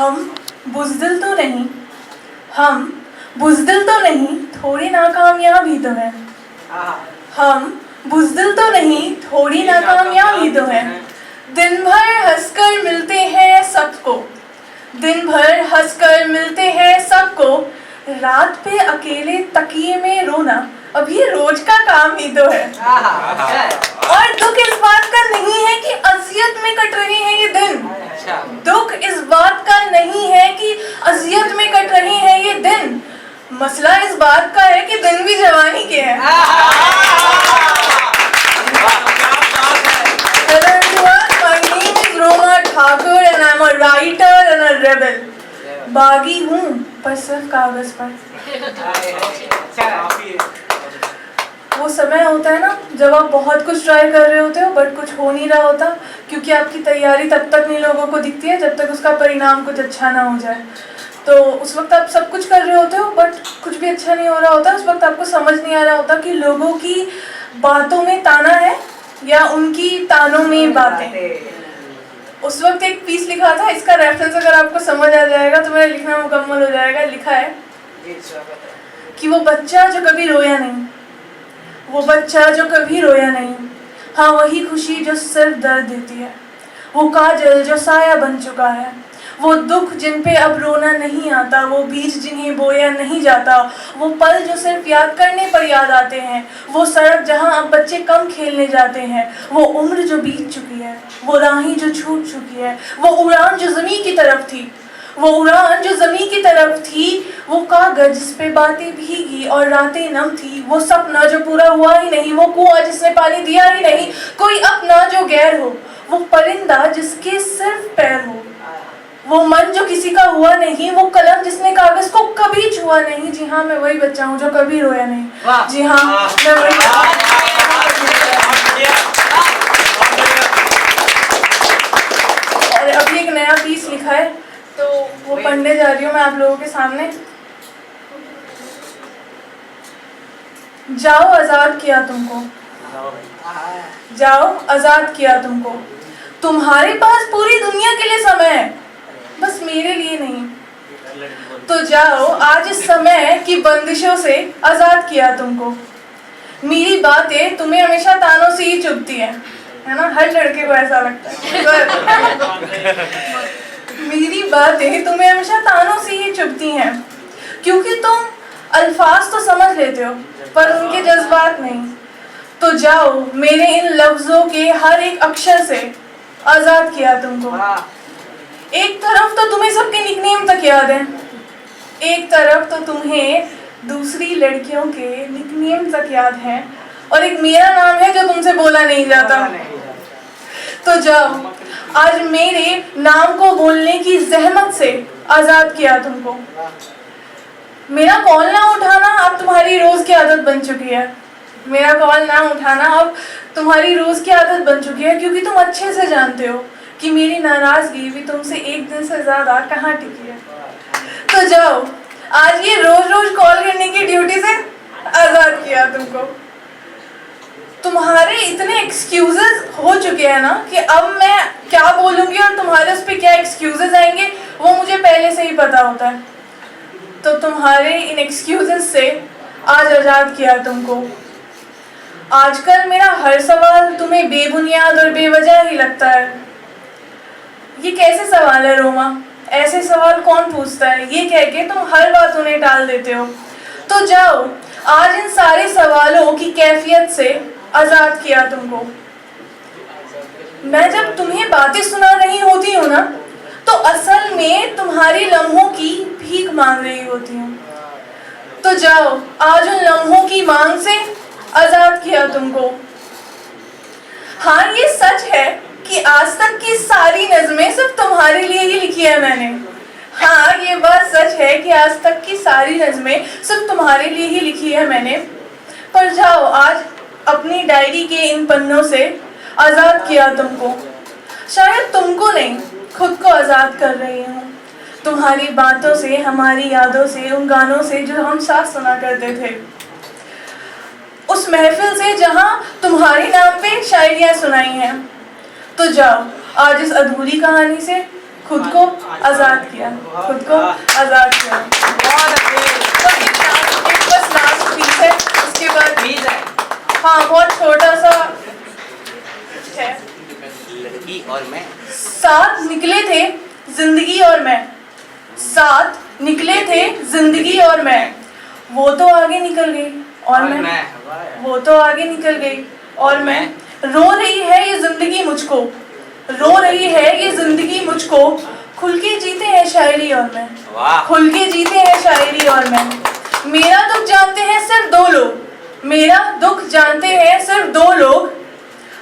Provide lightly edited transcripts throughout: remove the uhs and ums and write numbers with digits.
हम बुज़दिल तो नहीं, हम बुज़दिल तो नहीं, थोड़ी नाकामयाब ही तो है। हम बुज़दिल तो नहीं, थोड़ी नाकामयाब ही तो है। दिन भर हंसकर मिलते हैं सबको, दिन भर हंसकर मिलते हैं सबको। रात पे अकेले तकिए में रोना अब ये रोज का काम ही तो है। और दुख इस बात का नहीं है कि अजियत में कट रहे हैं ये दिन, दुख इस बात का नहीं है कि अजियत में कट रहे हैं ये दिन। मसला इस बात का है कि दिन भी जवानी के हैं। Hello everyone, my name is Roma Thakur and I'm a writer and a rebel. बागी हूँ पर सिर्फ कागज पर। वो समय होता है ना जब आप बहुत कुछ ट्राई कर रहे होते हो बट कुछ हो नहीं रहा होता, क्योंकि आपकी तैयारी तब तक नहीं लोगों को दिखती है जब तक उसका परिणाम कुछ अच्छा ना हो जाए। तो उस वक्त आप सब कुछ कर रहे होते हो बट कुछ भी अच्छा नहीं हो रहा होता। उस वक्त आपको समझ नहीं आ रहा होता कि लोगों की बातों में ताना है या उनकी तानों में बातें। उस वक्त एक पीस लिखा था, इसका रेफरेंस अगर आपको समझ आ जाएगा तो मेरा लिखना मुकम्मल हो जाएगा। लिखा है कि वो बच्चा जो कभी रोया नहीं, वो बच्चा जो कभी रोया नहीं, हाँ वही खुशी जो सिर्फ दर्द देती है, वो काजल जो साया बन चुका है, वो दुख जिन पे अब रोना नहीं आता, वो बीज जिन्हें बोया नहीं जाता, वो पल जो सिर्फ याद करने पर याद आते हैं, वो सड़क जहाँ अब बच्चे कम खेलने जाते हैं, वो उम्र जो बीत चुकी है, वो राहें जो छूट चुकी है, वो उड़ान जो ज़मीं की तरफ थी, वो उड़ान जो ज़मीं की तरफ थी, वो कागज जिस पे बातें भीगी और रातें नम थी, वो सपना जो पूरा हुआ ही नहीं, वो कुआं जिसने पानी दिया ही नहीं, कोई अपना जो गैर हो, वो परिंदा जिसके सिर्फ पैर हो, वो मन जो किसी का हुआ नहीं, वो कलम जिसने कागज को कभी छुआ नहीं। जी हाँ, मैं वही बच्चा हूँ जो कभी रोया नहीं। जी हाँ, मैं वही। और अभी एक नया पीस लिखा है तो वो पढ़ने जा रही हूँ मैं आप लोगों के सामने। जाओ आजाद किया तुमको, जाओ आजाद किया तुमको, तुम्हारे पास पूरी दुनिया के लिए समय है, बस मेरे लिए नहीं। तो जाओ आज इस समय की बंदिशों से आजाद किया तुमको। मेरी बातें तुम्हें हमेशा तानों से ही चुभती है ना, हर लड़के को ऐसा लगता है। मेरी बातें तुम्हें हमेशा तानों से ही चुभती हैं, क्योंकि तुम अल्फाज तो समझ लेते हो पर उनके जज्बात नहीं। तो जाओ मेरे इन लफ्जों के हर एक अक्षर से आजाद किया तुमको। एक तरफ तो तुम्हें सबके निकनेम तक याद है, एक तरफ तो तुम्हें दूसरी लड़कियों के निकनेम तक याद है, और एक मेरा नाम है जो तुमसे बोला नहीं जाता। तो जाओ आज मेरे नाम को बोलने की जहमत से आजाद किया तुमको। मेरा कॉल ना उठाना अब तुम्हारी रोज की आदत बन चुकी है, मेरा कॉल ना उठाना अब तुम्हारी रोज की आदत बन चुकी है, क्योंकि तुम अच्छे से जानते हो कि मेरी नाराजगी भी तुमसे एक दिन से ज्यादा कहाँ टिकी है। तो जाओ आज ये रोज रोज कॉल करने की ड्यूटी से आजाद किया तुमको। तुम्हारे इतने एक्सक्यूजेस हो चुके हैं ना कि अब मैं क्या बोलूँगी और तुम्हारे उस पर क्या एक्सक्यूजेस आएंगे वो मुझे पहले से ही पता होता है। तो तुम्हारे इन एक्सक्यूजेस से आज आजाद किया तुमको। आजकल मेरा हर सवाल तुम्हें बेबुनियाद और बेवजह ही लगता है। ये कैसे सवाल है रोमा, ऐसे सवाल कौन पूछता है, ये कह के तुम हर बात उन्हें टाल देते हो। तो जाओ आज इन सारे सवालों की कैफियत से आजाद किया तुमको। मैं जब तुम्हें बातें सुना रही होती हूँ ना तो असल में तुम्हारी लम्हों की भीख मांग रही होती हूँ। तो जाओ आज उन लम्हों की मांग से आजाद किया तुमको। हाँ ये सच है कि आज तक की सारी नज़में सिर्फ तुम्हारे लिए ही लिखी है मैंने। हाँ ये बात सच है कि आज तक की सारी नज़में सिर्फ तुम्हारे लिए ही लिखी है मैंने। पर जाओ आज अपनी डायरी के इन पन्नों से आज़ाद किया तुमको। शायद तुमको नहीं, खुद को आज़ाद कर रही हूँ। तुम्हारी बातों से, हमारी यादों से, उन गानों से जो हम साथ सुना करते थे, उस महफिल से जहाँ तुम्हारे नाम पे शायरियाँ सुनाई हैं। तो जाओ आज इस अधूरी कहानी से खुद को आज़ाद किया, खुद को आज़ाद किया। तो एक बस लास्ट पीस है, उसके बाद हाँ बहुत छोटा सा है। लड़की और मैं साथ निकले थे जिंदगी और मैं, साथ निकले थे जिंदगी और मैं, वो तो आगे निकल गई और मैं, वो तो आगे निकल गई और मैं, रो रही है ये जिंदगी मुझको, रो रही है ये जिंदगी मुझको, खुल के जीते हैं शायरी और मैं, खुल के जीते हैं शायरी और मैं। मेरा दुख जानते हैं सिर्फ दो लोग, मेरा दुख जानते हैं सिर्फ दो लोग,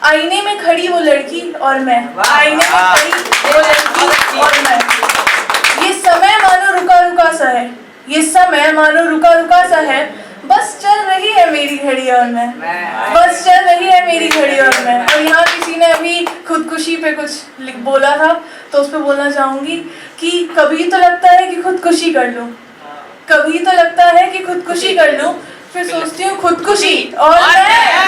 आईने में खड़ी वो लड़की और मैं, आईने में खड़ी वो लड़की और मैं। ये समय मानो रुका रुका सा है, ये समय मानो रुका रुका सा है, बस चल रही है मेरी घड़ी और मैं, बस चल रही है मेरी घड़ी और मैं। और यहाँ किसी ने अभी खुदकुशी पे कुछ बोला था, तो उस पर बोलना चाहूँगी कि कभी तो लगता है कि खुदकुशी कर लूँ, कभी तो लगता है कि खुदकुशी कर लूँ, फिर सोचती हूँ खुदकुशी और मैं